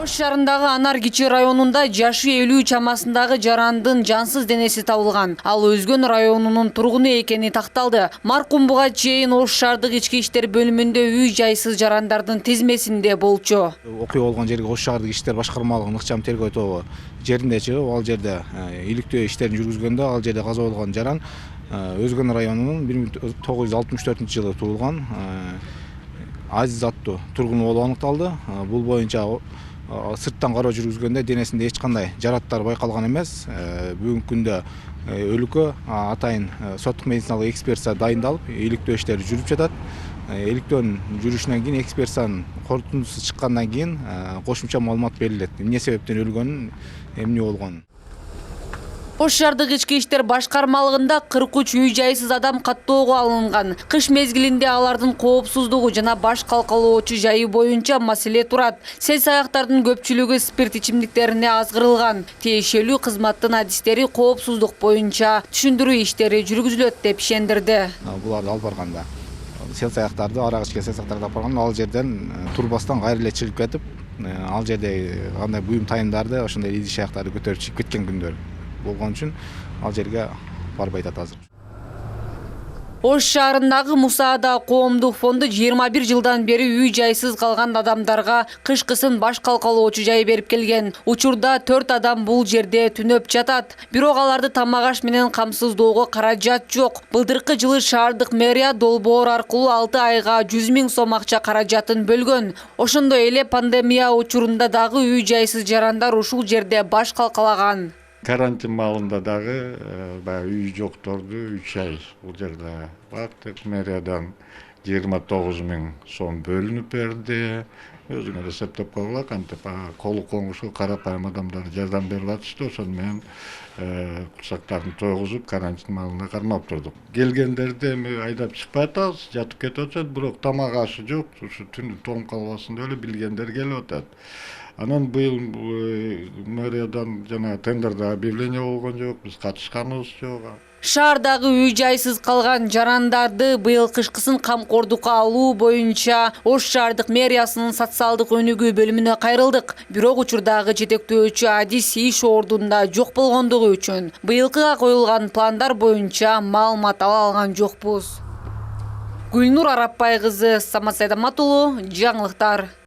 Ош шаарындагы Анар Кичи районунда жашы 50 чамасындагы жарандын жансыз денеси табылган. Ал Өзгөн районунун тургуну экени такталды. Маркум буга чейин Ош шаардык ички иштер бөлүмүндө үй жайсыз жарандардын тизмесинде болчу. Окуя болгон жерге Ош шаардык иштер башкармалыгынын ыкчам тергөө тобу жеринде чыгып, ал жерде иликтөө иштерин жүргүзгөндө ал жерде каза болгон жаран Өзгөн районунун 1964-жылы туулган Азиз аттуу тургуну болуп аныкталды. Бул боюнча сырттан кароо жүргүзгөндө денесинде эч кандай жараттар байкалган эмес. Бүгүнкү күндө өлүккө атайын соттук медициналык экспертиза дайындалып, иликтөө иштери жүрүп жатат. Иликтөөнүн жүрүшүнөн кийин экспертизанын корутундусу чыккандан кийин кошумча маалымат берилет. Эмне себептен өлгөнүн, эмне болгонун. Ош шаардык ички иштер башкармалыгында 43 үй жайсыз адам каттоого алынган. Кыш мезгилинде алардын коопсуздугу жана баш калкалоочу жайы боюнча маселе турат. Сел-саяктардын көпчүлүгү спирт ичимдиктерине азгырылган. Тиешелүү кызматтын адистери коопсуздук боюнча түшүндүрүү иштери жүргүзүлөт деп ишендирди. Буларды алып барганда сел-саяктарды, арак ичкен сел-саяктарды алып барганда ал жерден турбастан кайра эле чыгып кетип, ал жерде кандай буюм тайымдарды, ошондой идиш аяктарды көтөрүп чыгып кеткен күндөр болгон үчүн ал жерге барбайт азыр. Ош шаарындагы Мусаада коомдук фонду 21 жылдан бери үй жайсыз калган адамдарга кышкысын баш калкалоочу жай берип келген. Учурда 4 адам бул жерде түнөп жатат. Бирок аларды тамак аш менен камсыздоого каражат жок. Былтыркы жылы шаардык мэрия долбоор аркылуу 6 айга 100 000 сом акча каражатын бөлгөн. Ошондой эле пандемия учурунда дагы үй жайсыз жарандар ушул жерде баш калкалаган. Карантин маалында дагы үй жокторду 3 ай бул жерде бактык. Мэриядан 29 000 сом бөлүнүп берди. Өзүңөр эсептеп койгула, кантип колу коңушу карапайым адамдар жардам берип атышты. Ошону менен курсактарын тойгузуп карантин маалында кармап турдук. Келгендерди эми айдап чыкпай атабыз, жатып кетип атышат, бирок тамак ашы жок. Ушу түнү тоң калбасын деп эле билгендер келип атат. Анан быйыл мэриядан жана тендерде объявление болгон жок, биз катышканыбыз жок. Шаардагы үй жайсыз калган жарандарды быйыл кышкысын камкордукка алуу боюнча Ош шаардык мэриясынын социалдык өнүгүү бөлүмүнө кайрылдык. Бирок учурдагы жетектөөчү адис иш ордунда жок болгондугу үчүн быйылкыга коюлган пландар боюнча маалымат ала алган жокпуз. Гүлнур Арапбай кызы, Самат Сайдамат уулу, жаңылыктар.